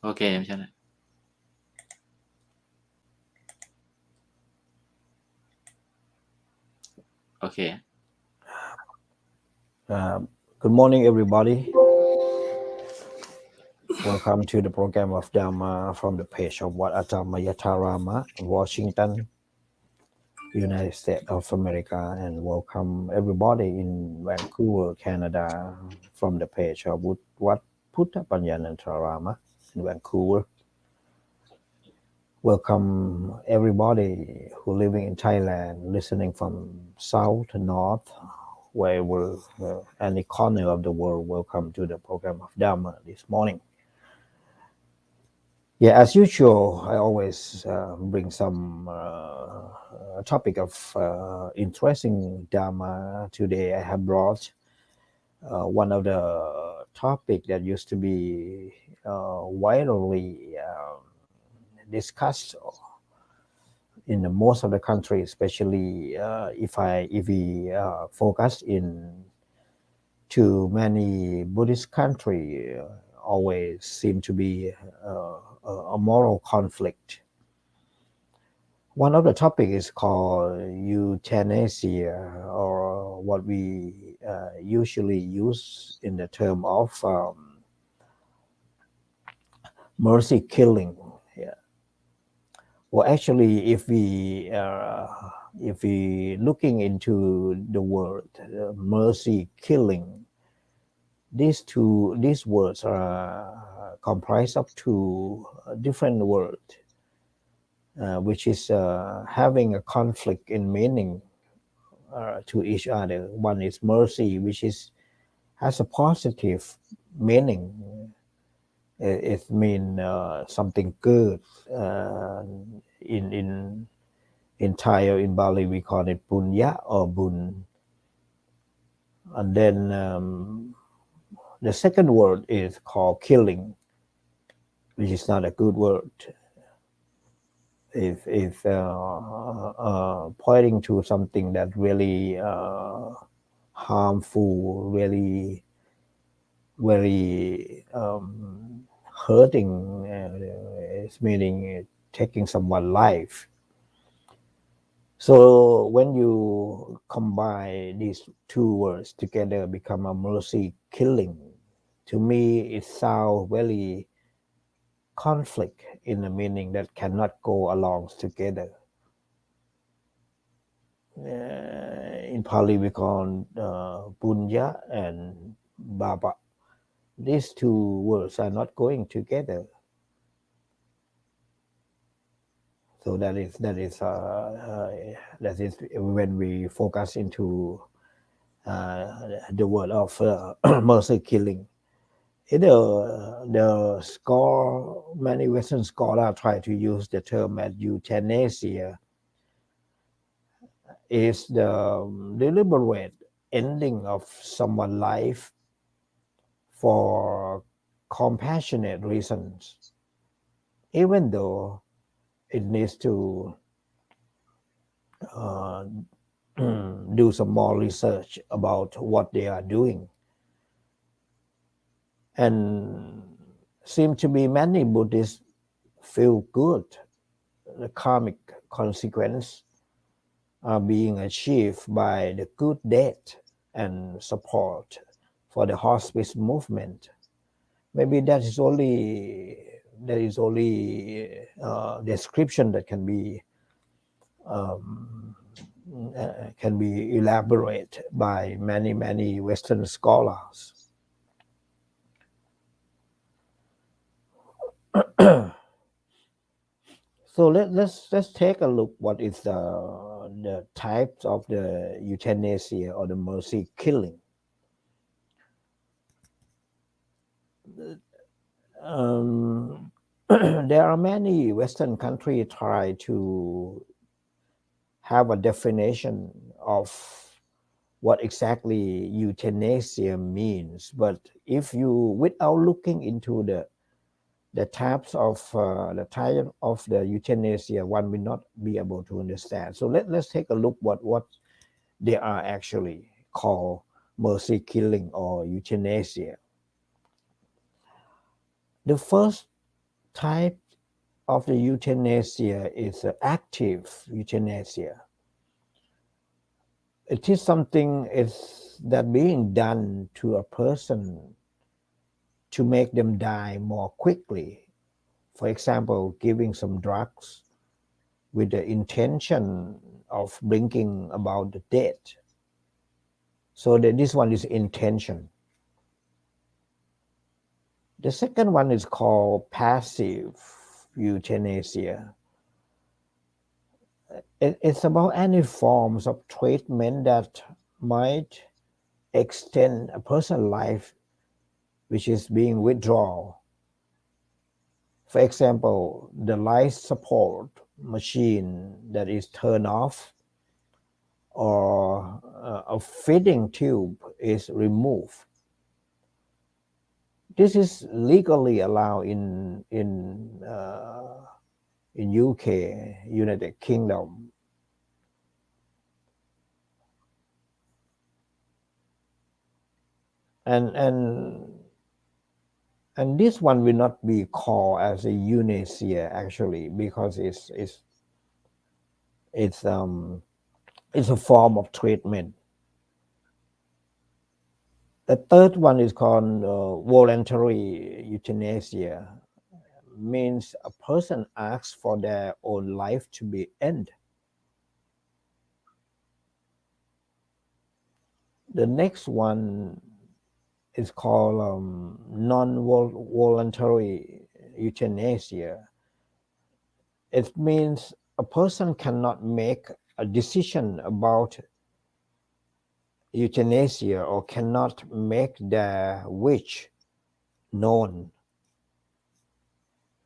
โอเคไม่ใช่นะโอเค Good morning, everybody. Welcome to the program of Dhamma from the page of Wat Dhamma, Washington, United States of America, and welcome everybody in Vancouver, Canada, from the page of Wat Phutta Panya Nantarama in Vancouver. Welcome everybody who living in Thailand, listening from south to north, wherever any corner of the world. Welcome to the program of Dhamma this morning. Yeah, as usual, I always bring some topic of interesting Dhamma. Today I have brought one of the topic that used to be widely discussed in most of the country, especially if we focus in too many Buddhist country, always seem to be a moral conflict. One of the topic is called euthanasia, or what we usually use in the term of mercy killing. Yeah. Well, actually, if we looking into the word mercy killing, these words are comprised of two different words, which is having a conflict in meaning to each other. One is mercy, which has a positive meaning. It means something good. In Thai or in Bali, we call it punya or bun. And then the second word is called killing, which is not a good word. If pointing to something that really harmful, really very hurting, it's meaning taking someone's life. So when you combine these two words together, become a mercy killing. To me, it sounds very conflict in the meaning that cannot go along together. In Pali, we call punya and baba. These two words are not going together. So that is when we focus into the word of mercy killing. Many Western scholars try to use the term as euthanasia is the deliberate ending of someone's life for compassionate reasons, even though it needs to do some more research about what they are doing. And seem to be many Buddhists feel good. The karmic consequence are being achieved by the good death and support for the hospice movement. Maybe that is only description that can be elaborated by many Western scholars. So let's take a look what is the types of the euthanasia or the mercy killing. There are many Western countries try to have a definition of what exactly euthanasia means, but if you, without looking into the types of the euthanasia, one will not be able to understand. So let's take a look what they are actually called mercy killing or euthanasia. The first type of the euthanasia is active euthanasia. It is something that being done to a person to make them die more quickly. For example, giving some drugs with the intention of bringing about the death. So this one is intention. The second one is called passive euthanasia. It's about any forms of treatment that might extend a person's life which is being withdrawn. For example, the life support machine that is turned off, or a feeding tube is removed. This is legally allowed in UK, United Kingdom. And this one will not be called as a euthanasia actually, because it's a form of treatment. The third one is called voluntary euthanasia. Means a person asks for their own life to be ended. The next one is called non-voluntary euthanasia. It means a person cannot make a decision about euthanasia or cannot make their wish known.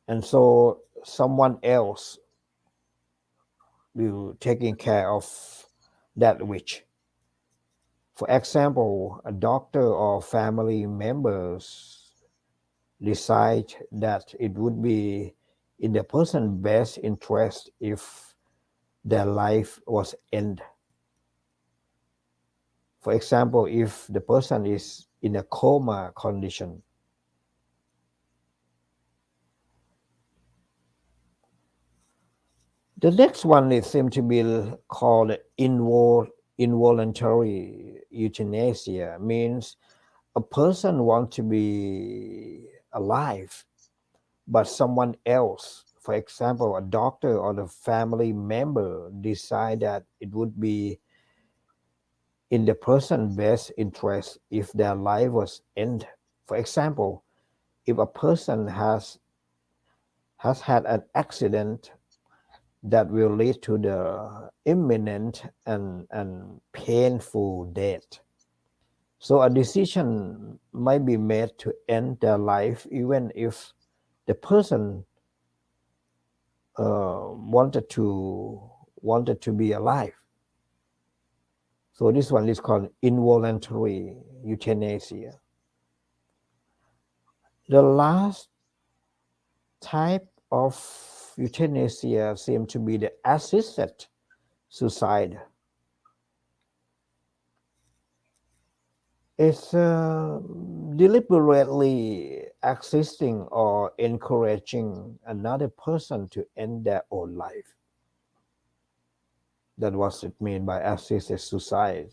And so someone else will taking care of that wish. For example, a doctor or family members decide that it would be in the person's best interest if their life was ended. For example, if the person is in a coma condition. The next one is seems to be called involuntary euthanasia. Means a person wants to be alive, but someone else, for example, a doctor or the family member, decide that it would be in the person's best interest if their life was ended. For example, if a person has had an accident that will lead to the imminent and painful death. So a decision might be made to end their life even if the person wanted to be alive. So this one is called involuntary euthanasia. The last type of euthanasia seems to be the assisted suicide. It's deliberately assisting or encouraging another person to end their own life. That's what it means by assisted suicide.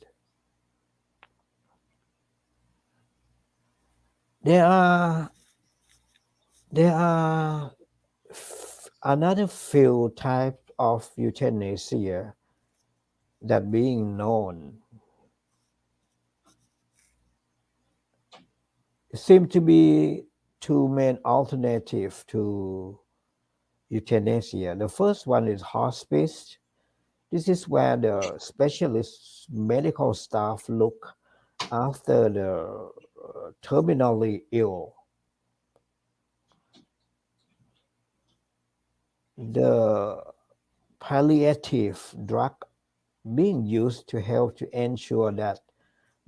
There are another few types of euthanasia that being known. It seems to be two main alternatives to euthanasia. The first one is hospice. This is where the specialist medical staff look after the terminally ill. The palliative drug being used to help to ensure that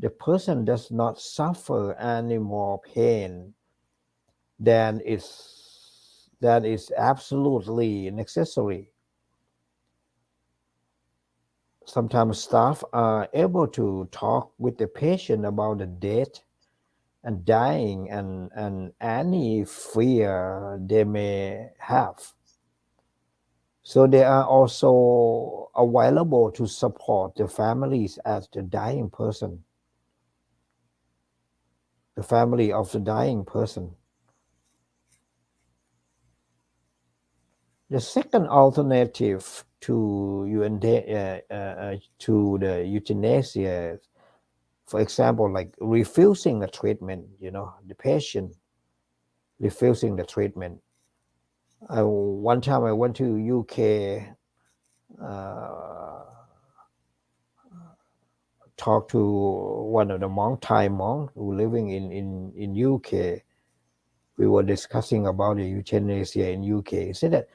the person does not suffer any more pain than is absolutely necessary. Sometimes staff are able to talk with the patient about the death and dying and any fear they may have. So they are also available to support the families as the dying person, the family of the dying person. The second alternative to the euthanasia, for example, like refusing a treatment, the patient refusing the treatment. One time I went to UK, talked to one of the Thai monk who living in UK. We were discussing about the euthanasia in UK. He said that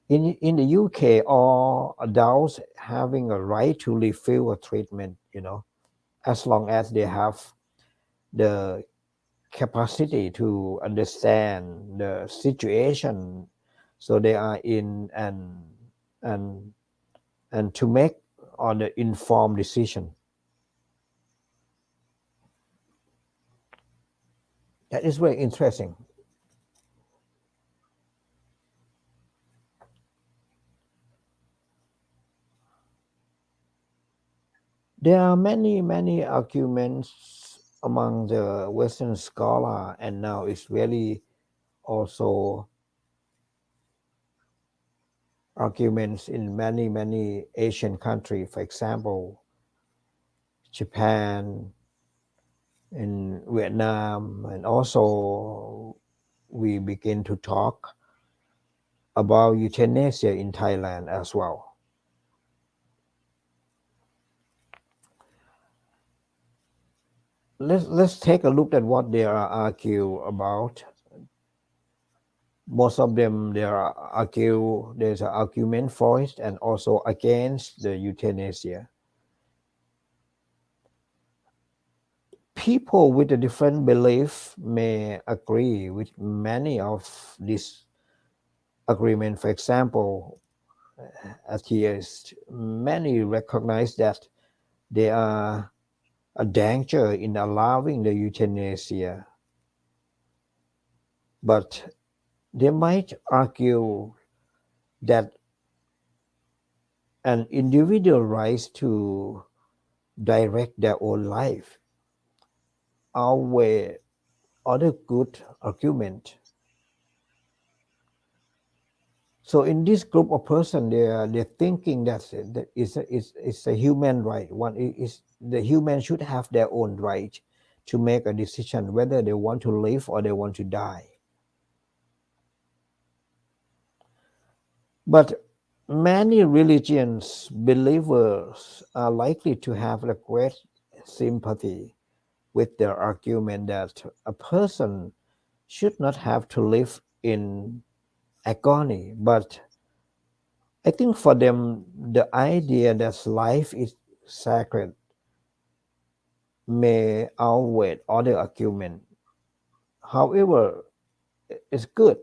in the UK, all adults having a right to refuse a treatment, as long as they have the capacity to understand the situation, so they are in and to make on the informed decision. That is very interesting. There are many arguments among the Western scholar, and now it's really also arguments in many Asian countries. For example, Japan, in Vietnam, and also we begin to talk about euthanasia in Thailand as well. Let's take a look at what they are argue about. Most of them, there's an argument for it and also against the euthanasia. People with a different belief may agree with many of these agreements. For example, atheists, many recognize that there are a danger in allowing the euthanasia, but they might argue that an individual right to direct their own life outweigh other good argument. So in this group of person, they're thinking that it's a human right. One is the human should have their own right to make a decision whether they want to live or they want to die. But many religions believers are likely to have a great sympathy with their argument that a person should not have to live in agony, but I think for them the idea that life is sacred may outweigh other argument. However, it's good.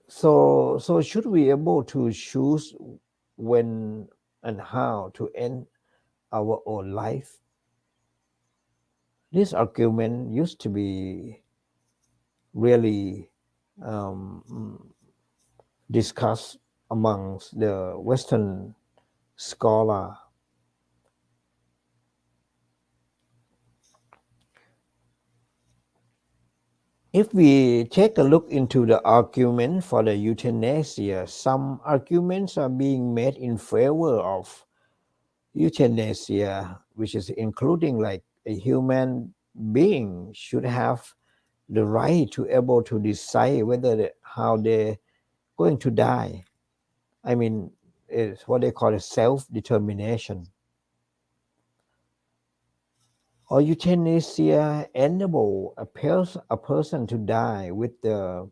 So should we be able to choose when and how to end our own life? This argument used to be really discussed amongst the Western scholar. If we take a look into the argument for the euthanasia, some arguments are being made in favor of euthanasia, which is including like a human being should have the right to able to decide whether how they're going to die. I mean, it's what they call a self-determination. Or euthanasia enable a person to die with the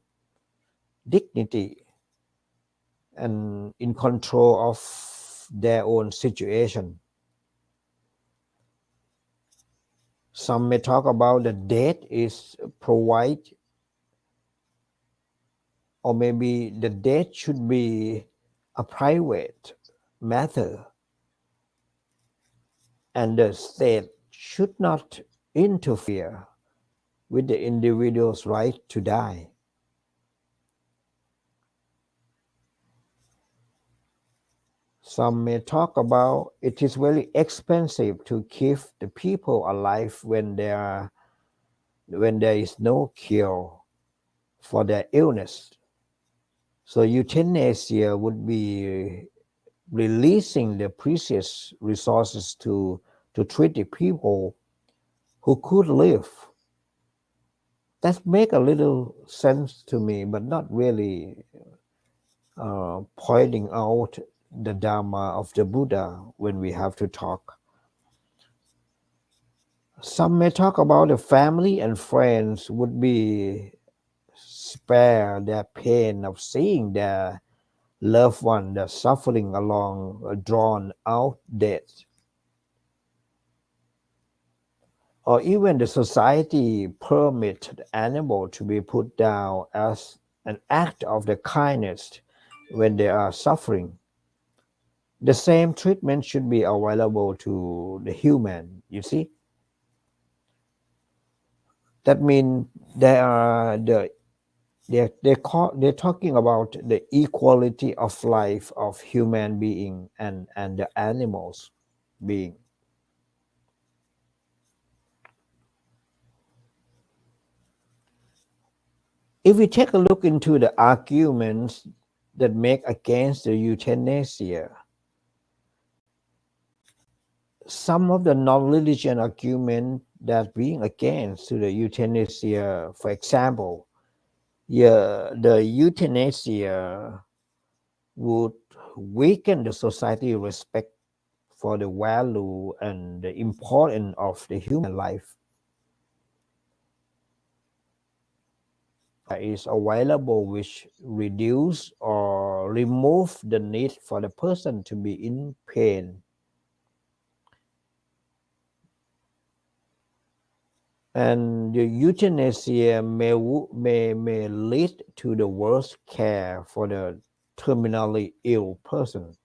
dignity and in control of their own situation. Some may talk about the death is provide, or maybe the death should be a private matter and the state should not interfere with the individual's right to die. Some may talk about it is very expensive to keep the people alive when there is no cure for their illness. So euthanasia would be releasing the precious resources to treat the people who could live. That make a little sense to me, but not really pointing out the Dhamma of the Buddha when we have to talk. Some may talk about the family and friends would be spare their pain of seeing their loved one that's suffering along a drawn out death. Or even the society permit the animal to be put down as an act of the kindness when they are suffering. The same treatment should be available to the human, you see. That means they're talking about the equality of life of human being and the animals being. If we take a look into the arguments that make against the euthanasia, some of the non-religious arguments that being against to the euthanasia, for example, the euthanasia would weaken the society respect for the value and the importance of the human life. Is available which reduce or remove the need for the person to be in pain. And the euthanasia may lead to the worst care for the terminally ill person.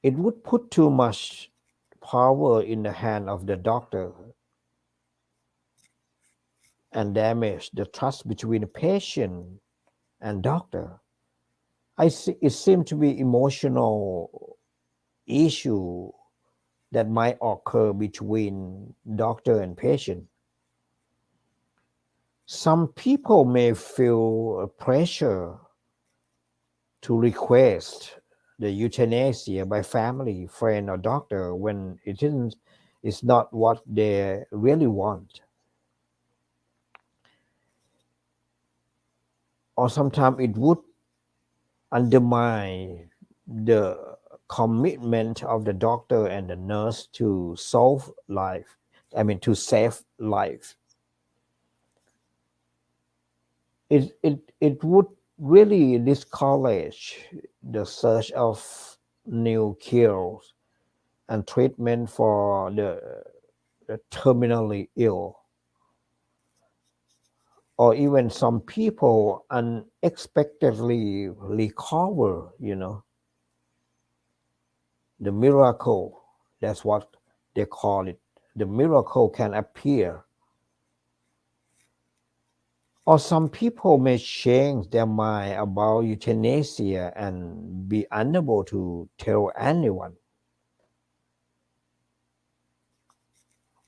It would put too much power in the hand of the doctor and damage the trust between the patient and doctor. It seems to be emotional issue that might occur between doctor and patient. Some people may feel pressure to request the euthanasia by family, friend, or doctor when it's not what they really want. Or sometimes it would undermine the commitment of the doctor and the nurse to save life. It would really discourage the search of new cures and treatment for the terminally ill. Or even some people unexpectedly recover, the miracle, that's what they call it. The miracle can appear. Or some people may change their mind about euthanasia and be unable to tell anyone.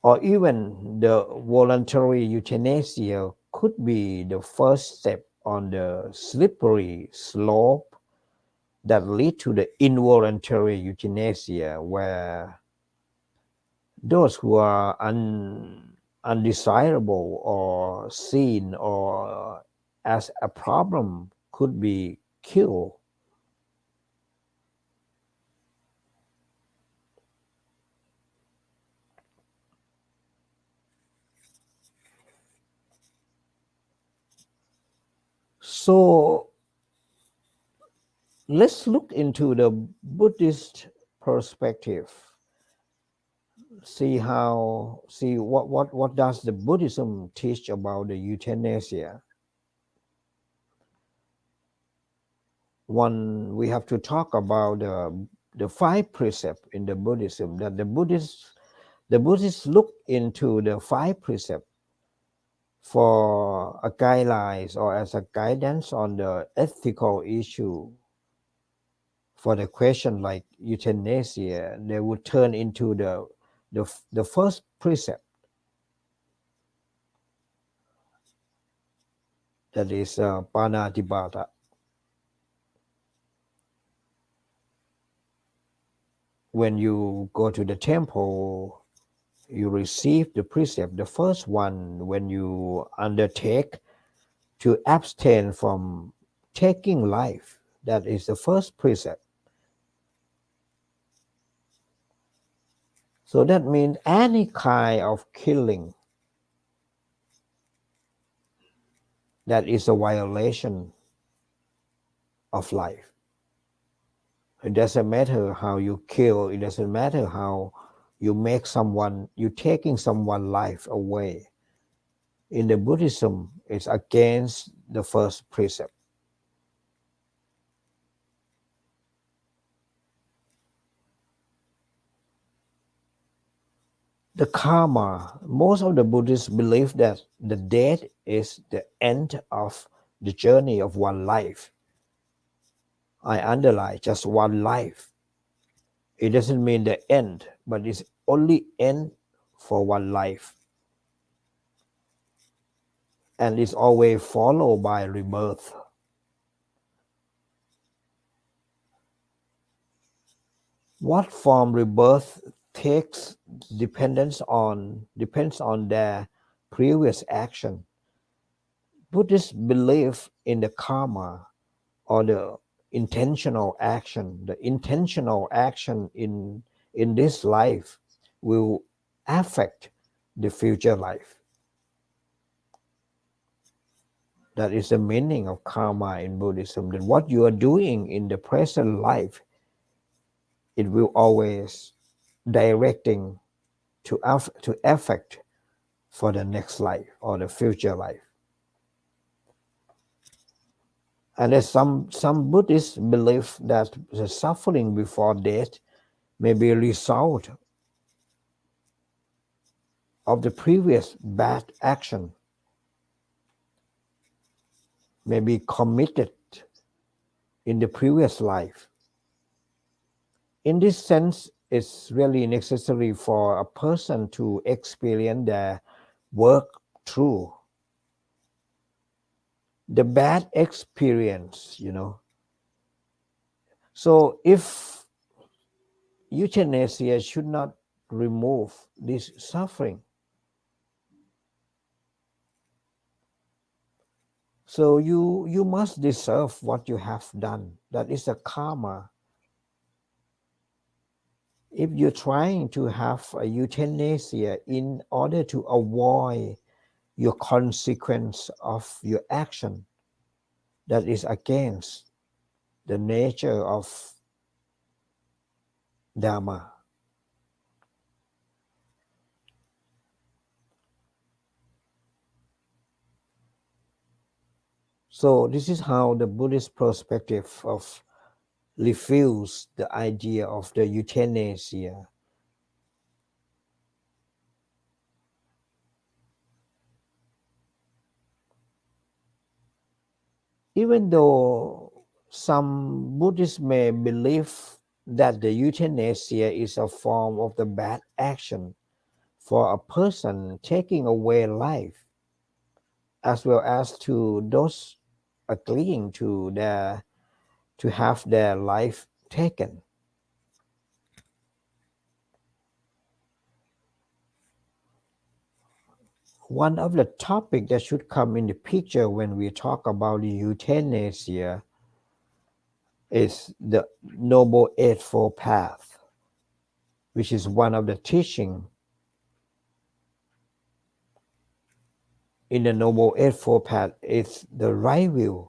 Or even the voluntary euthanasia could be the first step on the slippery slope that lead to the involuntary euthanasia, where those who are undesirable or seen or as a problem could be killed. So let's look into the Buddhist perspective. See what does the Buddhism teach about the euthanasia. One, we have to talk about the the 5 precepts in the Buddhism, that the Buddhists look into the 5 precepts for a guidelines or as a guidance on the ethical issue. For the question like euthanasia, they would turn into the first precept, that is panatipata. When you go to the temple, you receive the precept. The first one, when you undertake to abstain from taking life, that is the first precept. So that means any kind of killing that is a violation of life. It doesn't matter how you kill, it doesn't matter how you make someone, you taking someone's life away. In the Buddhism, it's against the first precept. The karma, most of the Buddhists believe that the death is the end of the journey of one life. I underline just one life. It doesn't mean the end, but it's only end for one life. And it's always followed by rebirth. What form rebirth takes depends on their previous action. Buddhists believe in the karma or the intentional action. The intentional action in this life will affect the future life. That is the meaning of karma in Buddhism, that what you are doing in the present life, it will always directing to affect for the next life or the future life. And there's some Buddhists believe that the suffering before death may be a result of the previous bad action, may be committed in the previous life. In this sense, it's really necessary for a person to experience their work through the bad experience, So if euthanasia should not remove this suffering, so you must deserve what you have done. That is a karma. If you're trying to have a euthanasia in order to avoid your consequence of your action, that is against the nature of Dhamma. So this is how the Buddhist perspective of refuse the idea of the euthanasia. Even though some Buddhists may believe that the euthanasia is a form of the bad action for a person taking away life, as well as to those agreeing to have their life taken. One of the topics that should come in the picture when we talk about the euthanasia is the Noble Eightfold Path, which is one of the teaching in the Noble Eightfold Path. It's the right view,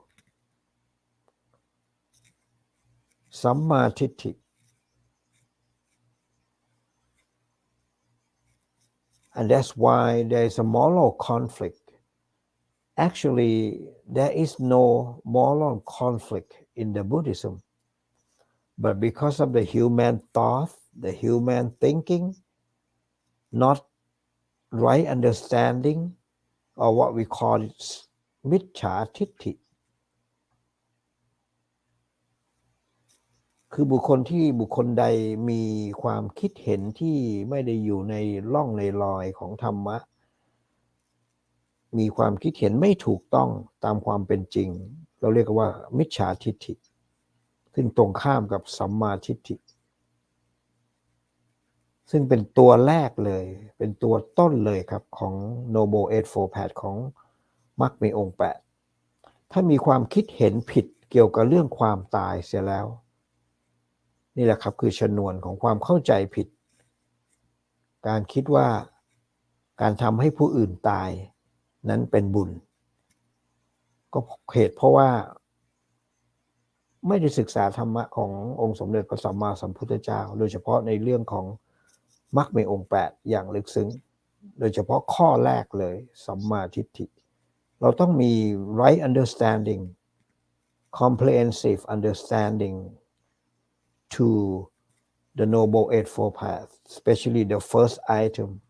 Samma Titti. And that's why there is a moral conflict. Actually, there is no moral conflict in the Buddhism. but because of the human thought, the human thinking, not right understanding, or what we call it มิจฉาทิฏฐิคือบุคคลใดมีความคิดเห็นที่ไม่ได้อยู่ในร่องในรอยของธรรมะมีความคิดเห็นไม่ถูกต้องตามความเป็นจริงเราเรียกว่ามิจฉาทิฏฐิซึ่งตรงข้ามกับสัมมาทิฏฐิซึ่งเป็นตัวแรกเลยเป็นตัวต้นเลยครับของ Noble Eightfold Path ของมรรคมีองค์8ถ้ามีความคิดเห็นผิดเกี่ยวกับเรื่องความตายเสียแล้วนี่แหละครับคือชนวนของความเข้าใจผิดการคิดว่าการทำให้ผู้อื่นตายนั้นเป็นบุญก็เหตุเพราะว่าไม่ได้ศึกษาธรรมะขององค์สมเด็จพระสัมมาสัมพุทธเจ้าโดยเฉพาะในเรื่องของมรรคมีองค์8อย่างลึกซึ้งโดยเฉพาะข้อแรกเลยสัมมาทิฏฐิเราต้องมี right understanding comprehensive understanding to the Noble Eightfold Path, especially the first item.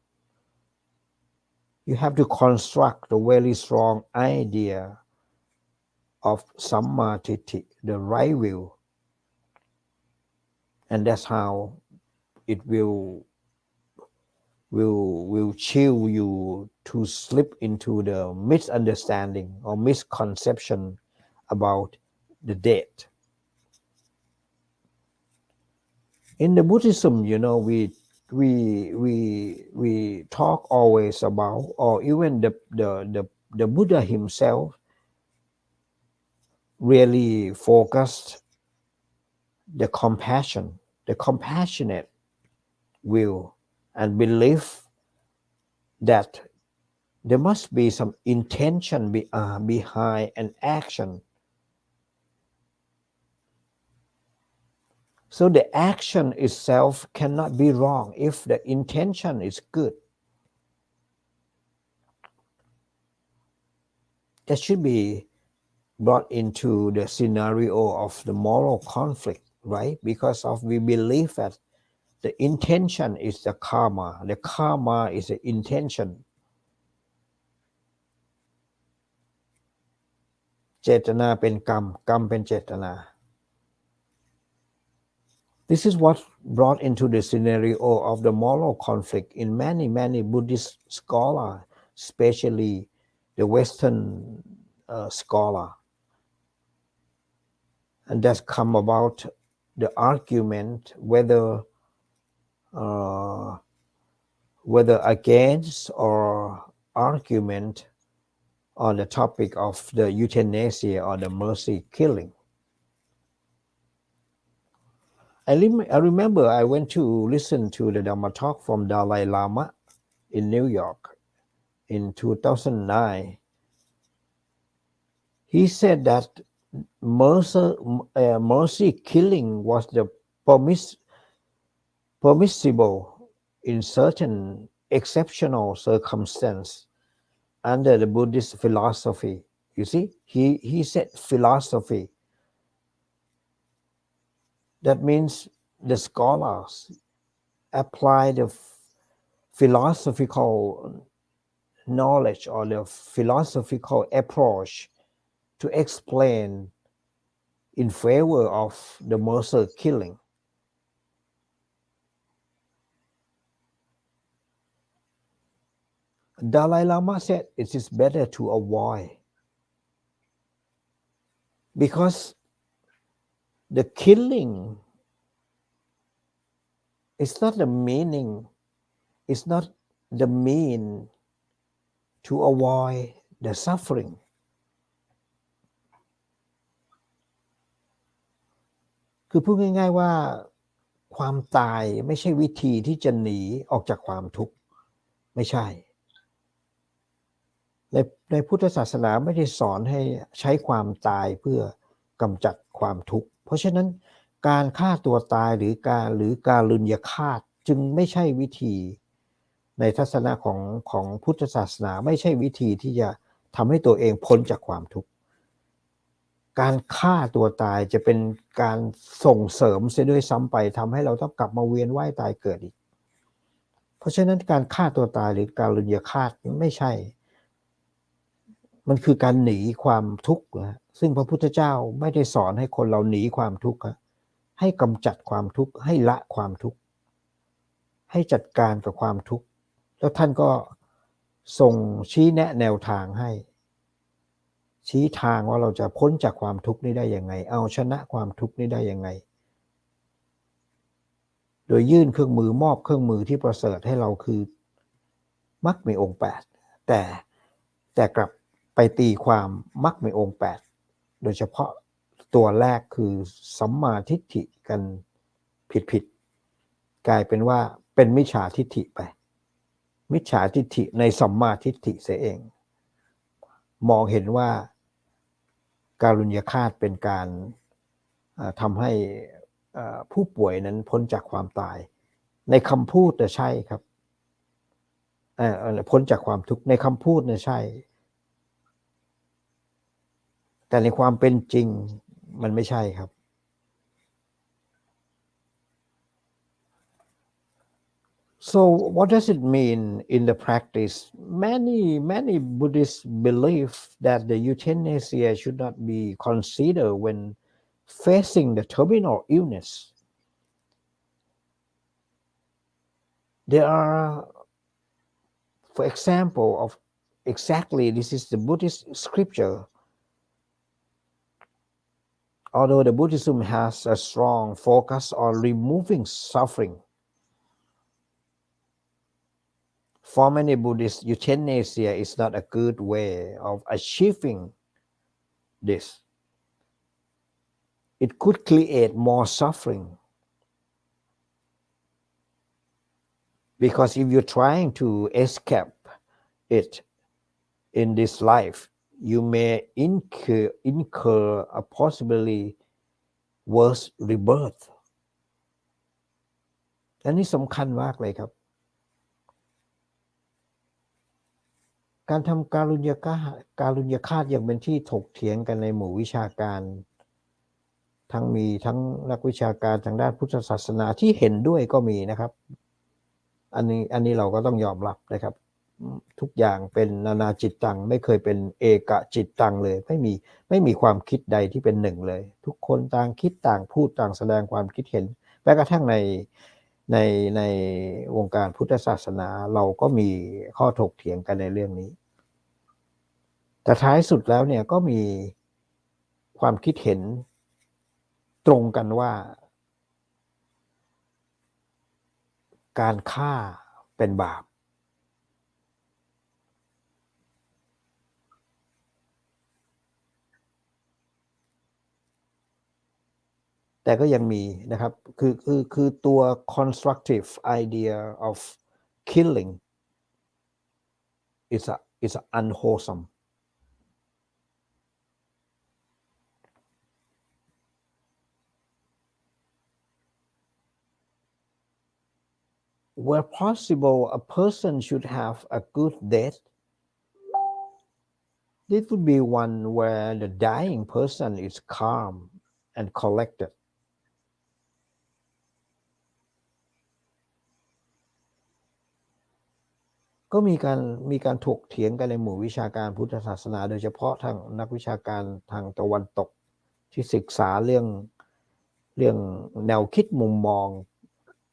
You have to construct a very strong idea of Samma Titti, the right view. And that's how it will chill you to slip into the misunderstanding or misconception about the dead.In the Buddhism, we talk always about, or even the Buddha himself really focused the compassionate will and belief that there must be some intention behind an action.So the action itself cannot be wrong if the intention is good. That should be brought into the scenario of the moral conflict, right? Because we believe that the intention is the karma. The karma is the intention. เจตนาเป็นกรรม กรรมเป็นเจตนาThis is what brought into the scenario of the moral conflict in many Buddhist scholars, especially the Western scholar. And that's come about the argument whether against or argument on the topic of the euthanasia or the mercy killing.I remember I went to listen to the Dhamma talk from Dalai Lama in New York in 2009. He said that mercy killing was the permissible in certain exceptional circumstance under the Buddhist philosophy. You see, he said philosophy.That means the scholars apply the philosophical knowledge or the philosophical approach to explain in favor of the mercy killing. Dalai Lama said it is better to avoid because the killing is not the meaning, it's not the mean to avoid the suffering. คือพูดง่ายๆว่าความตายไม่ใช่วิธีที่จะหนีออกจากความทุกข์ไม่ใช่ในพุทธศาสนาไม่ได้สอนให้ใช้ความตายเพื่อกำจัดความทุกข์เพราะฉะนั้นการฆ่าตัวตายหรือการลุญฆาตจึงไม่ใช่วิธีในทัศนะของพุทธศาสนาไม่ใช่วิธีที่จะทำให้ตัวเองพ้นจากความทุกข์ การฆ่าตัวตายจะเป็นการส่งเสริมเสียด้วยซ้ำไปทำให้เราต้องกลับมาเวียนว่ายตายเกิดอีกเพราะฉะนั้นการฆ่าตัวตายหรือการรุญฆาตไม่ใช่มันคือการหนีความทุกข์นะซึ่งพระพุทธเจ้าไม่ได้สอนให้คนเราหนีความทุกข์ให้กำจัดความทุกข์ให้ละความทุกข์ให้จัดการกับความทุกข์แล้วท่านก็ส่งชี้แนะแนวทางให้ชี้ทางว่าเราจะพ้นจากความทุกข์นี้ได้ยังไงเอาชนะความทุกข์นี้ได้ยังไงโดยยื่นเครื่องมือมอบเครื่องมือที่ประเสริฐให้เราคือมรรคมีองค์8แต่กลับไปตีความมรรคมีองค์8โดยเฉพาะตัวแรกคือสัมมาทิฏฐิกันผิดกลายเป็นว่าเป็นมิจฉาทิฏฐิไปมิจฉาทิฏฐิในสัมมาทิฏฐิเสียเองมองเห็นว่าการุญยฆาตเป็นการทำให้ผู้ป่วยนั้นพ้นจากความตายในคำพูดใช่ครับพ้นจากความทุกข์ในคำพูดใช่แต่ในความเป็นจริงมันไม่ใช่ครับ So what does it mean in the practice? Many Buddhists believe that the euthanasia should not be considered when facing the terminal illness. There are, for example, of exactly this is the Buddhist scripture. Although the Buddhism has a strong focus on removing suffering, for many Buddhists, euthanasia is not a good way of achieving this. It could create more suffering. Because if you're trying to escape it in this life, you may incur a possibly worse rebirth. อันนี้สำคัญมากเลยครับการทำการุญยฆาตยังเป็นที่ถกเถียงกันในหมู่วิชาการมีทั้งนักวิชาการทางด้านพุทธศาสนาที่เห็นด้วยก็มีนะครับอันนี้เราก็ต้องยอมรับนะครับทุกอย่างเป็นนานาจิตตังไม่เคยเป็นเอกจิตตังเลยไม่มีความคิดใดที่เป็นหนึ่งเลยทุกคนต่างคิดต่างพูดต่างแสดงความคิดเห็นแม้กระทั่งในวงการพุทธศาสนาเราก็มีข้อถกเถียงกันในเรื่องนี้แต่ท้ายสุดแล้วเนี่ยก็มีความคิดเห็นตรงกันว่าการฆ่าเป็นบาปแต่ก็ยังมีนะครับคือตัว constructive idea of killing is unwholesome. Where possible, a person should have a good death. This would be one where the dying person is calm and collected. ก็มีการถกเถียงกันในหมู่วิชาการพุทธศาสนาโดยเฉพาะทางนักวิชาการทางตะวันตกที่ศึกษาเรื่องแนวคิดมุมมอง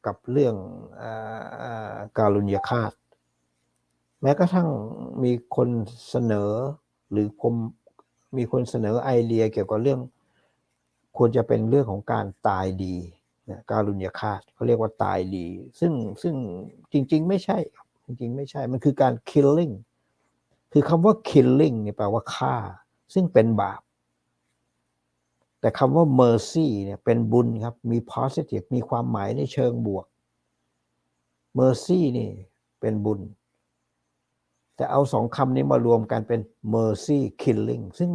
กับเรื่องการุญยฆาตแม้กระทั่งมีคนเสนอหรือมีคนเสนอไอเดียเกี่ยวกับเรื่องควรจะเป็นเรื่องของการตายดีการุญยฆาตเขาเรียกว่าตายดีซึ่งจริงๆไม่ใช่มันคือการ killing คือคำว่า killing เนี่ยแปลว่าฆ่าซึ่งเป็นบาปแต่คำว่า mercy เนี่ยเป็นบุญครับมี positive มีความหมายในเชิงบวก mercy นี่เป็นบุญแต่เอาสองคำนี้มารวมกันเป็น mercy killing ซึ่ง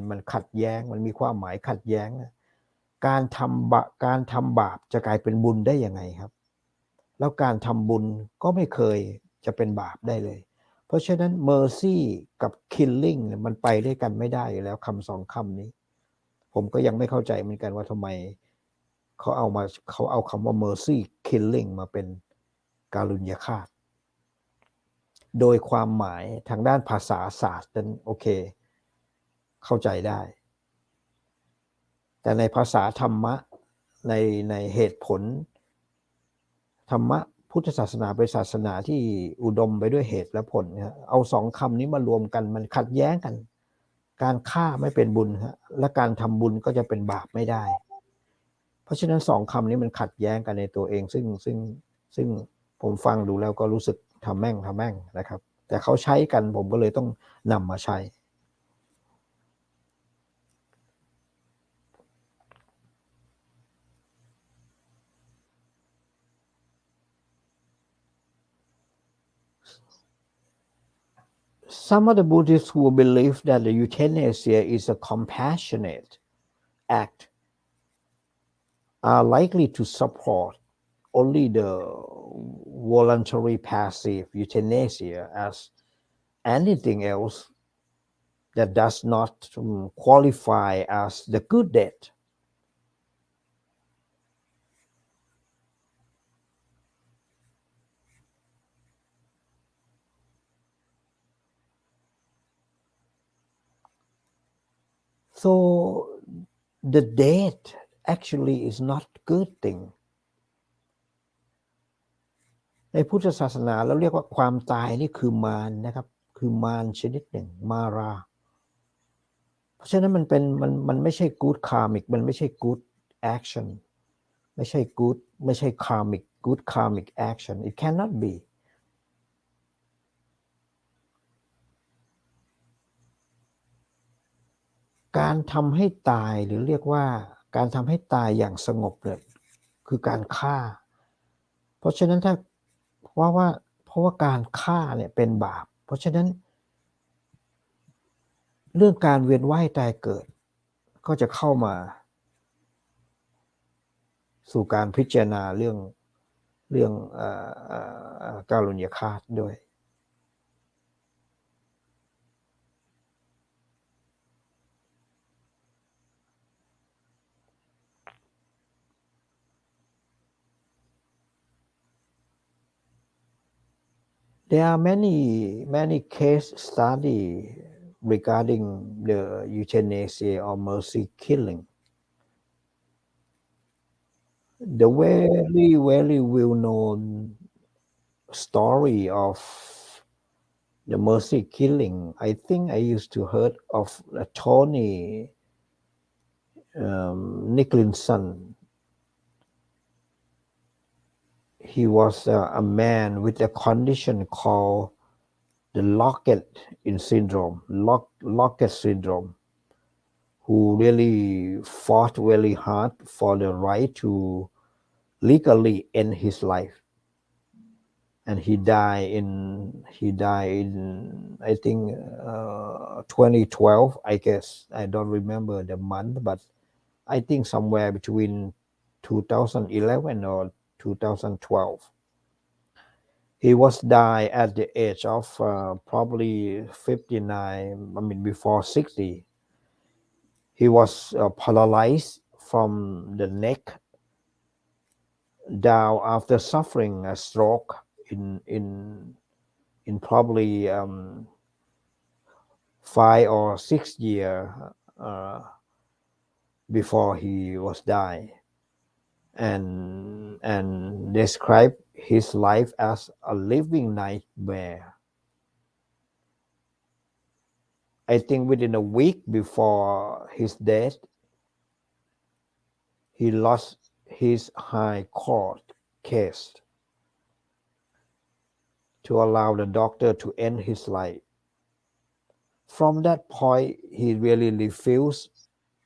มันขัดแย้งมันมีความหมายขัดแย้งการทำบาปจะกลายเป็นบุญได้ยังไงครับแล้วการทำบุญก็ไม่เคยจะเป็นบาปได้เลยเพราะฉะนั้น mercy กับ killing มันไปด้วยกันไม่ได้อยู่แล้วคำสองคำนี้ ผมก็ยังไม่เข้าใจเหมือนกันว่าทำไมเขาเอาคำว่า mercy killing มาเป็นการุญยฆาตโดยความหมายทางด้านภาษาศาสตร์นั้นโอเคเข้าใจได้แต่ในภาษาธรรมะในเหตุผลธรรมะพุทธศาสนาเป็นศาสนาที่อุดมไปด้วยเหตุและผลเอาสองคำนี้มารวมกันมันขัดแย้งกันการฆ่าไม่เป็นบุญและการทำบุญก็จะเป็นบาปไม่ได้เพราะฉะนั้นสองคำนี้มันขัดแย้งกันในตัวเองซึ่งผมฟังดูแล้วก็รู้สึกทำแม่งนะครับแต่เขาใช้กันผมก็เลยต้องนำมาใช้Some of the Buddhists who believe that the euthanasia is a compassionate act are likely to support only the voluntary passive euthanasia as anything else that does not qualify as the good death. So the death actually is not good thing. ในพุทธศาสนาเราเรียกว่าความตายนี่คือมารนะครับคือมารชนิดหนึ่งมาราเพราะฉะนั้นมันไม่ใช่ good karmic มันไม่ใช่ good action ไม่ใช่ karmic good karmic action it cannot be การทำให้ตายหรือเรียกว่าการทำให้ตายอย่างสงบเนี่ยคือการฆ่าเพราะฉะนั้นเพราะว่าการฆ่าเนี่ยเป็นบาปเพราะฉะนั้นเรื่องการเวียนว่ายตายเกิดก็จะเข้ามาสู่การพิจารณาเรื่องการุญยฆาตด้วยThere are many case study regarding the euthanasia or mercy killing. The very well known story of the mercy killing. I think I used to heard of Tony Nicholson.He was a man with a condition called the Lockett syndrome, who really fought very hard for the right to legally end his life. And he died in I think 2012, I guess. I don't remember the month, but I think somewhere between 2011 or 2012. He was died at the age of probably 59, before 60. He was paralyzed from the neck down after suffering a stroke in probably 5 or 6 years before he was died.And describe his life as a living nightmare. I think within a week before his death, he lost his high court case to allow the doctor to end his life. From that point, he really refused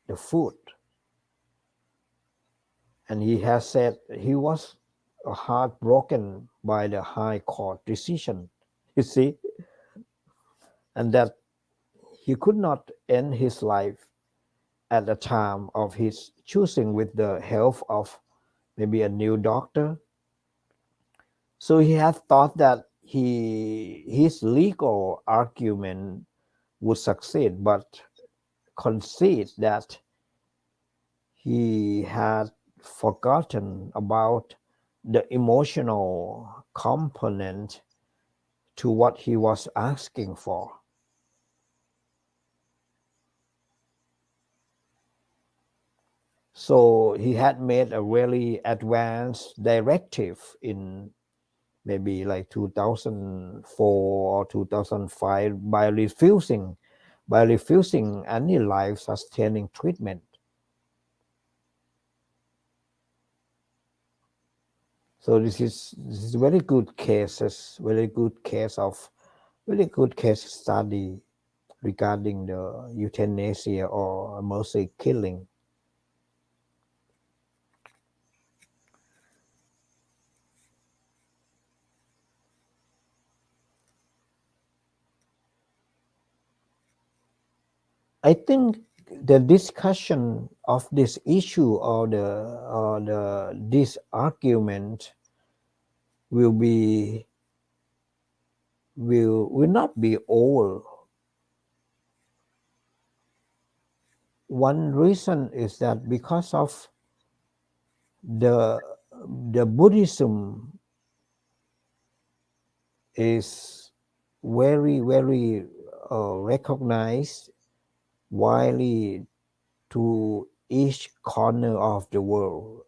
the food.And he has said he was heartbroken by the High Court decision, you see, and that he could not end his life at the time of his choosing with the help of maybe a new doctor. So he had thought that his legal argument would succeed, but concede that he had forgotten about the emotional component to what he was asking for. So he had made a really advanced directive in maybe like 2004 or 2005 by refusing any life sustaining treatment. So this is very good case study regarding the euthanasia or mercy killing. I think the discussion of this issue or this argument will not be over. One reason is that because of the Buddhism is very recognized widely to each corner of the world.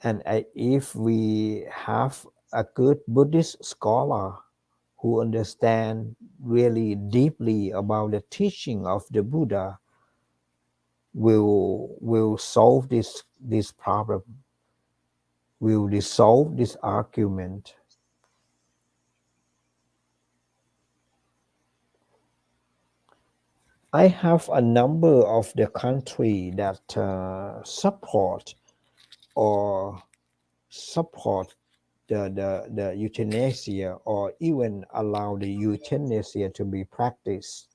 And if we have a good Buddhist scholar who understand really deeply about the teaching of the Buddha, will solve this problem, will resolve this argument. I have a number of the country that support the euthanasia or even allow the euthanasia to be practiced.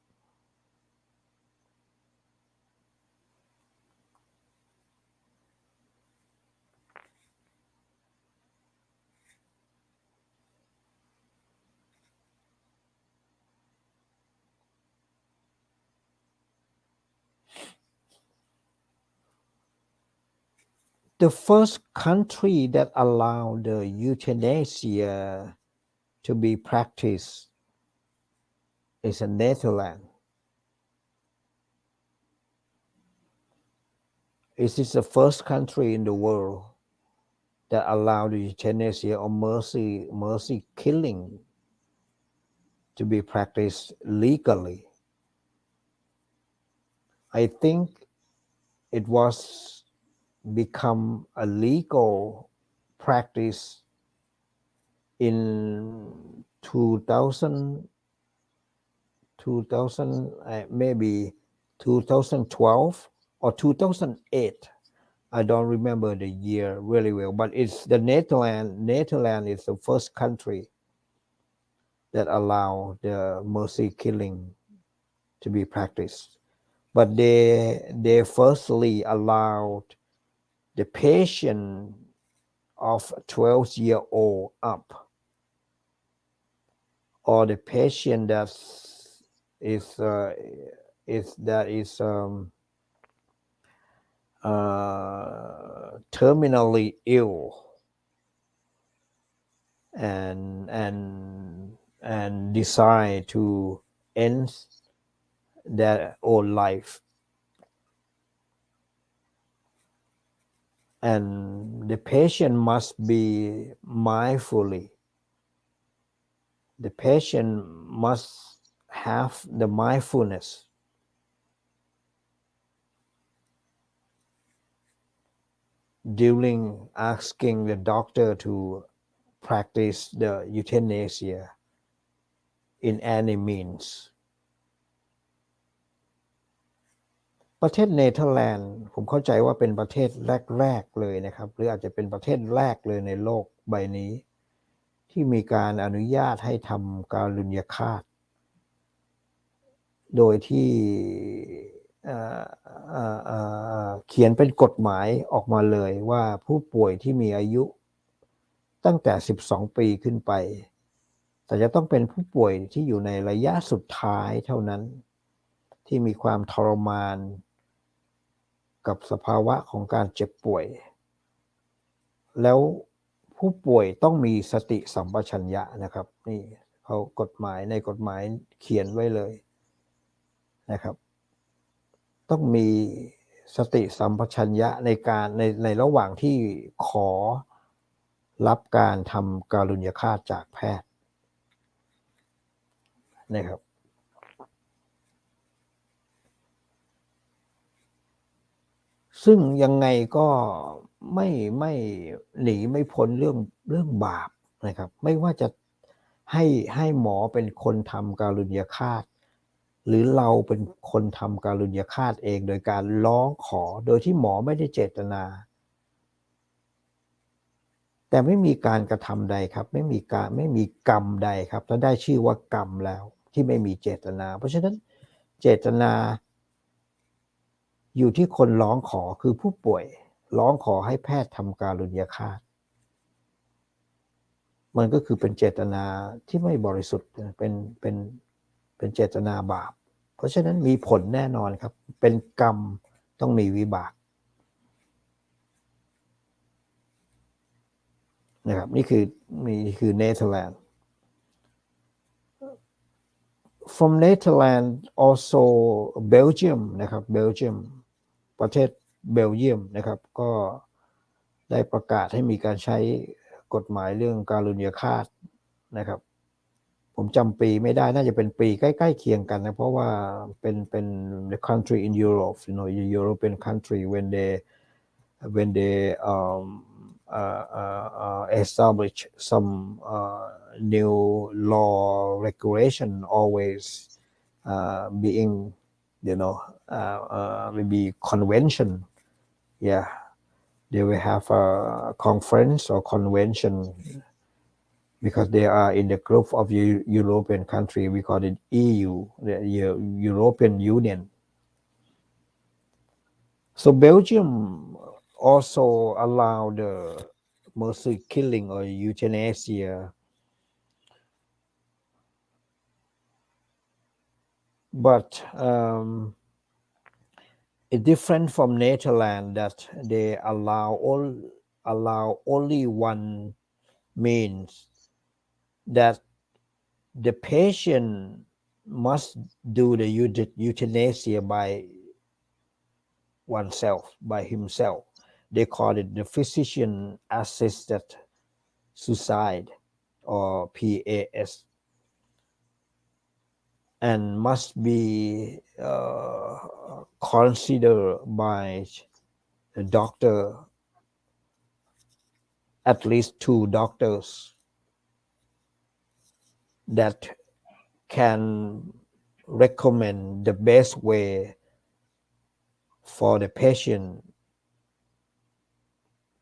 The first country that allowed the euthanasia to be practiced is the Netherlands. It is the first country in the world that allowed the euthanasia or mercy killing to be practiced legally. I think it was become a legal practice in 2000 maybe 2012 or 2008. I don't remember the year really well, but it's the Netherlands is the first country that allow the mercy killing to be practiced. But they firstly allowed the patient of 12-year-old up, or the patient that is terminally ill and decide to end their own life, and the patient must be the patient must have the mindfulness during asking the doctor to practice the euthanasia in any means. ประเทศเนเธอร์แลนด์ผมเข้าใจว่าเป็นประเทศแรกๆเลยนะครับหรืออาจจะเป็นประเทศแรกเลยในโลกใบนี้ที่มีการอนุญาตให้ทำการุญยฆาตโดยที่เขียนเป็นกฎหมายออกมาเลยว่าผู้ป่วยที่มีอายุตั้งแต่12ปีขึ้นไปแต่จะต้องเป็นผู้ป่วยที่อยู่ในระยะสุดท้ายเท่านั้นที่มีความทรมาน กับสภาวะของการเจ็บป่วยแล้วผู้ป่วยต้องมีสติสัมปชัญญะนะครับนี่เขากฎหมายในกฎหมายเขียนไว้เลยนะครับต้องมีสติสัมปชัญญะในการในระหว่างที่ขอรับการทำการุญยฆาตจากแพทย์นะครับซึ่งยังไงก็ไม่หนีไม่พ้นเรื่องบาปนะครับไม่ว่าจะให้หมอเป็นคนทำการุญยฆาตหรือเราเป็นคนทำการุญยฆาตเองโดยการร้องขอโดยที่หมอไม่ได้เจตนาแต่ไม่มีการกระทำใดครับไม่มีกรรมใดครับถ้าได้ชื่อว่ากรรมแล้วที่ไม่มีเจตนาเพราะฉะนั้นเจตนาอยู่ที่คนร้องขอคือผู้ป่วยร้องขอให้แพทย์ทำการุญยฆาตมันก็คือเป็นเจตนาที่ไม่บริสุทธิ์เป็นเจตนาบาปเพราะฉะนั้นมีผลแน่นอนครับเป็นกรรมต้องมีวิบากนะครับนี่คือเนเธอร์แลนด์ from Netherlands also Belgium นะครับ Belgium ประเทศเบลเยียมนะครับก็ได้ประกาศให้มีการใช้กฎหมายเรื่องการุญยฆาตนะครับผมจำปีไม่ได้น่าจะเป็นปีใกล้ๆเคียงกันนะเพราะว่าเป็น the country in Europe European country when they establish some new law regulation always being maybe convention yeah they will have a conference or convention because they are in the group of European country we call it EU the European Union so Belgium also allow the mercy killing or euthanasia but it's different from Netherlands that they allow only one means that the patient must do the euthanasia by oneself by himself they call it the physician assisted suicide or PAS and must be considered by the doctor at least 2 doctors that can recommend the best way for the patient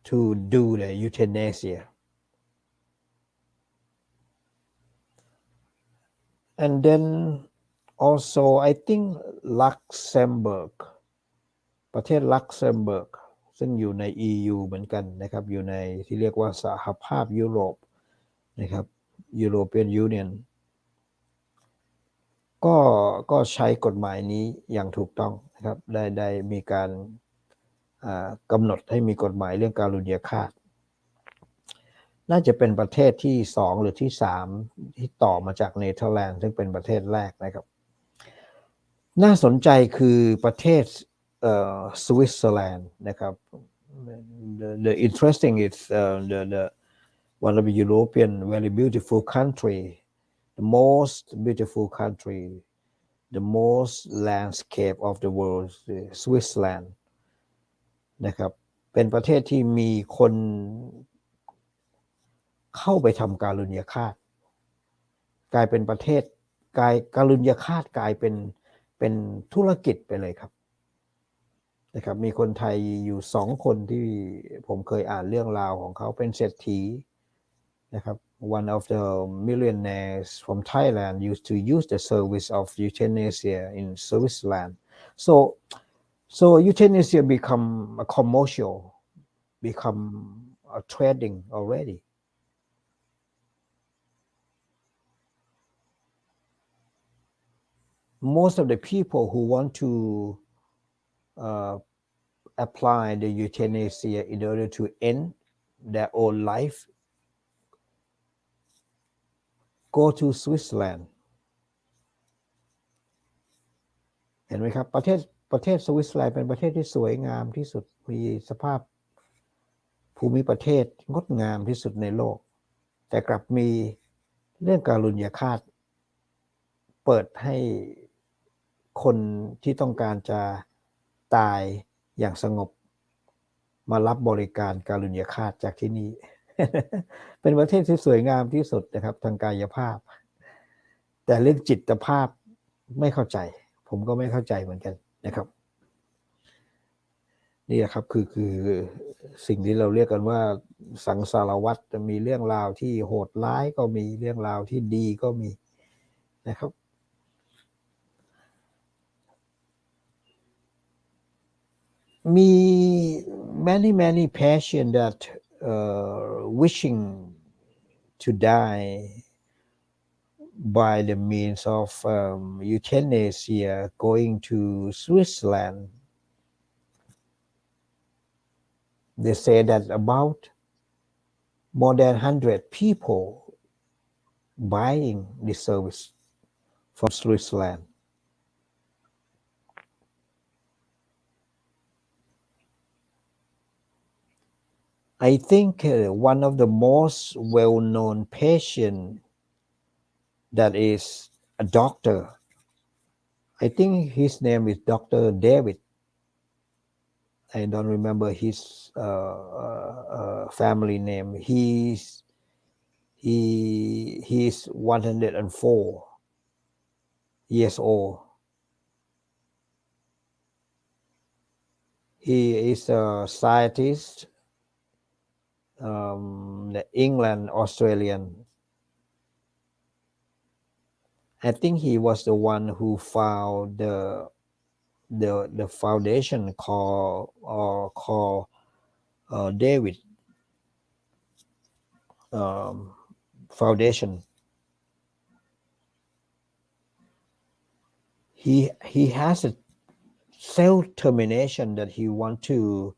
to do the euthanasia and then also I think Luxembourg ประเทศลักเซมเบิร์กซึ่งอยู่ใน EU เหมือนกันนะครับอยู่ในที่เรียกว่าสหภาพยุโรปนะครับ European Union ก็ใช้กฎหมายนี้อย่างถูกต้องนะครับได้มีการกำหนดให้มีกฎหมายเรื่องการุญยฆาตน่าจะเป็นประเทศที่2หรือที่3ที่ต่อมาจากเนเธอร์แลนด์ซึ่งเป็นประเทศแรกนะครับน่าสนใจคือประเทศสวิตเซอร์แลนด์นะครับ the interesting is the one of the European very beautiful country the most beautiful country the most landscape of the world Switzerland นะครับเป็นประเทศที่มีคนเข้าไปทำการุญยฆาตกลายเป็นประเทศการุญยฆาตกลายเป็นธุรกิจไปเลยครับนะครับมีคนไทยอยู่2คนที่ผมเคยอ่านเรื่องราวของเขาเป็นเศรษฐีนะครับ one of the millionaires from Thailand used to use the service of euthanasia in Switzerland so euthanasia become a commercial become a trading already most of the people who want to apply the euthanasia in order to end their own life go to Switzerland เห็นไหมครับประเทศสวิตเซอร์แลนด์เป็นประเทศที่สวยงามที่สุดมีสภาพภูมิประเทศงดงามที่สุดในโลกแต่กลับมีเรื่องการุญยฆาตเปิดให้คนที่ต้องการจะตายอย่างสงบมารับบริการการุญยฆาตจากที่นี่ เป็นประเทศที่สวยงามที่สุดนะครับทางกายภาพแต่เรื่องจิตภาพไม่เข้าใจผมก็ไม่เข้าใจเหมือนกันนะครับนี่แหละครับคือสิ่งที่เราเรียกกันว่าสังสารวัฏจะมีเรื่องราวที่โหดร้ายก็มีเรื่องราวที่ดีก็มีนะครับมี many patients that wishing to die by the means of euthanasia going to Switzerland. They say that about more than 100 people buying the service from Switzerland. I think one of the most well-known patient that is a doctor. I think his name is Dr. David. I don't remember his family name. He's 104 years old. He is a scientist, the England Australian. I think he was the one who found the foundation called David Foundation. He has a self-termination that he want to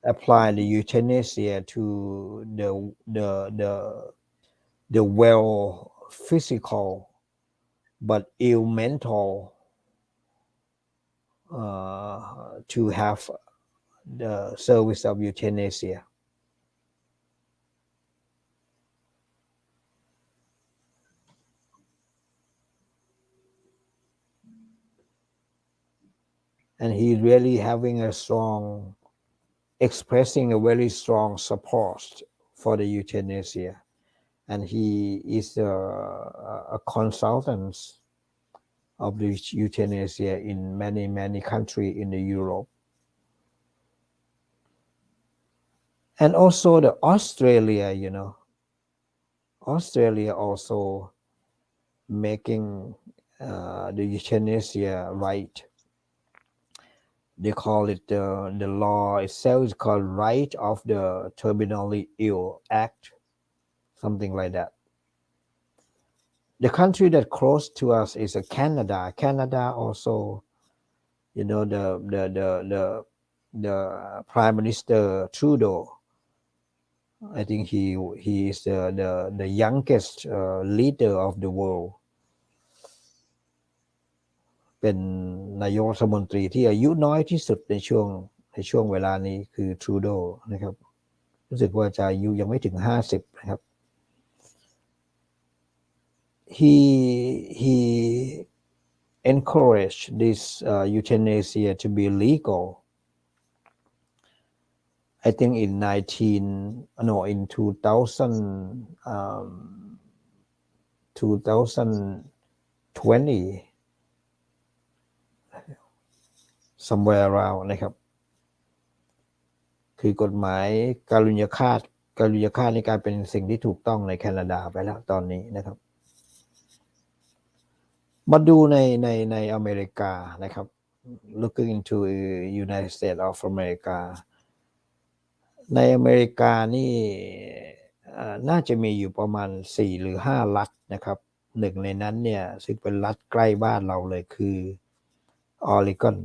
apply the euthanasia to the well physical but ill mental to have the service of euthanasia. And he really having a strong, expressing a very strong support for the euthanasia. And he is a consultant of the euthanasia in many countries in Europe. And also the Australia, Australia also making the euthanasia right. They call it the law itself is called Right of the Terminally Ill Act, something like that. The country that close to us is Canada. Canada also, the Prime Minister Trudeau. I think he is the youngest leader of the world. เป็นนายกรัฐมนตรีที่อายุน้อยที่สุดในช่วงเวลานี้คือทรูโดนะครับรู้สึกว่าจะอายุยังไม่ถึง50นะครับ he encouraged this euthanasia to be legal. I think in 2020 somewhere around นะครับคือกฎหมายการุญยฆาตในการเป็นสิ่งที่ถูกต้องในแคนาดาไปแล้วตอนนี้นะครับมาดูในอเมริกานะครับ looking into United States of America ในอเมริกานี่น่าจะมีอยู่ประมาณ4 หรือ 5 รัฐนะครับหนึ่งในนั้นเนี่ยซึ่งเป็นรัฐใกล้บ้านเราเลยคือ ออริกอน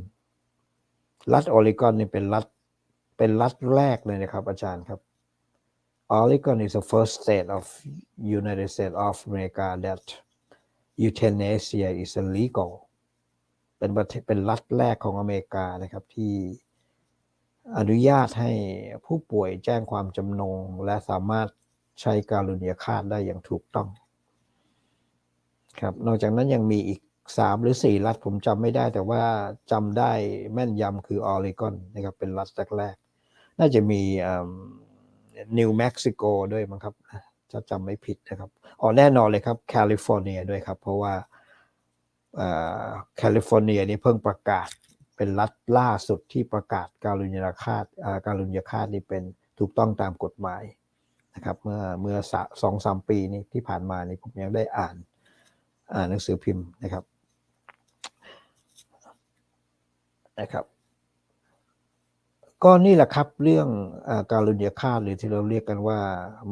รัฐออริกอนนี่เป็นรัฐแรกเลยนะครับอาจารย์ครับ Oregon is the first state of United States of America that euthanasia is illegal เป็นรัฐแรกของอเมริกานะครับที่อนุญาตให้ผู้ป่วยแจ้งความจำนงและสามารถใช้การุญยฆาตได้อย่างถูกต้องครับนอกจากนั้นยังมีอีก3หรือ4รัฐผมจำไม่ได้แต่ว่าจำได้แม่นยำคือออริกอนนะครับเป็นรัฐแรกๆน่าจะมีนิวเม็กซิโกด้วยมั้งครับจะจำไม่ผิดนะครับแน่นอนเลยครับแคลิฟอร์เนียด้วยครับเพราะว่าแคลิฟอร์เนียนี่เพิ่งประกาศเป็นรัฐล่าสุดที่ประกาศการุญยฆาตนี่เป็นถูกต้องตามกฎหมายนะครับเมื่อ 2-3 ปีนี้ที่ผ่านมานี่ผมยังได้อ่านหนังสือพิมพ์นะครับก็นี่แหละครับเรื่องการุญยฆาตหรือที่เราเรียกกันว่า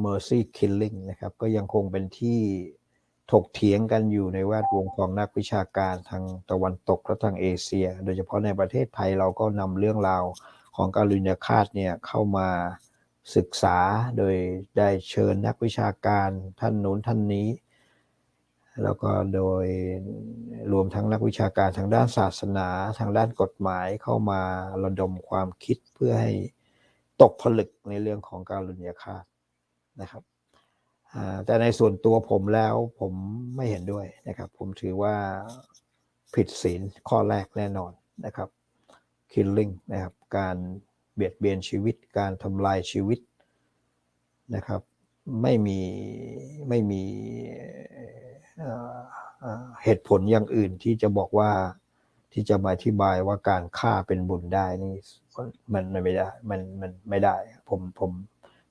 mercy killing นะครับก็ยังคงเป็นที่ถกเถียงกันอยู่ในแวดวงของนักวิชาการทางตะวันตกและทางเอเชียโดยเฉพาะในประเทศไทยเราก็นำเรื่องราวของการุญยฆาตเนี่ยเข้ามาศึกษาโดยได้เชิญนักวิชาการท่านนู้นท่านนี้แล้วก็โดยรวมทั้งนักวิชาการทางด้านศาสนาทางด้านกฎหมายเข้ามาระดมความคิดเพื่อให้ตกผลึกในเรื่องของการรุญยฆาตนะครับแต่ในส่วนตัวผมแล้วผมไม่เห็นด้วยนะครับผมถือว่าผิดศีลข้อแรกแน่นอนนะครับ killing นะครับการเบียดเบียนชีวิตการทำลายชีวิตนะครับไม่มีเหตุผลอย่างอื่นที่จะบอกว่าที่จะมาอธิบายว่าการฆ่าเป็นบุญได้นี่มันไม่ได้มันไม่ได้ผม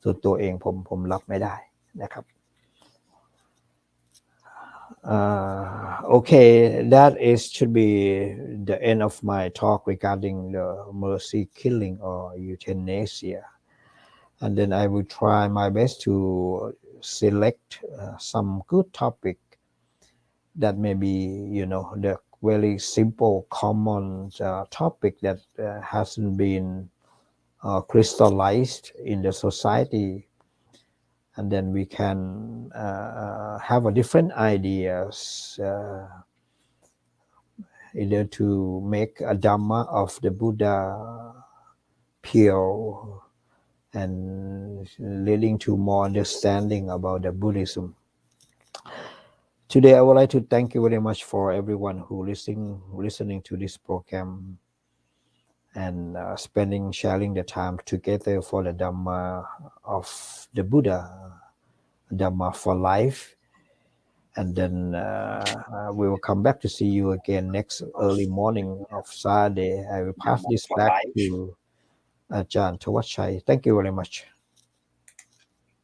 ส่วนตัวเองผมรับไม่ได้นะครับokay that should be the end of my talk regarding the mercy killing or euthanasia and then I will try my best to select some good topic that may be the very simple common topic that hasn't been crystallized in the society and then we can have a different ideas either to make a Dhamma of the Buddha pure and leading to more understanding about the Buddhism. Today, I would like to thank you very much for everyone who listening to this program and sharing the time together for the Dhamma of the Buddha, Dhamma for life. And then we will come back to see you again next early morning of Saturday. I will pass this back to Ajahn Thawatchai. Thank you very much.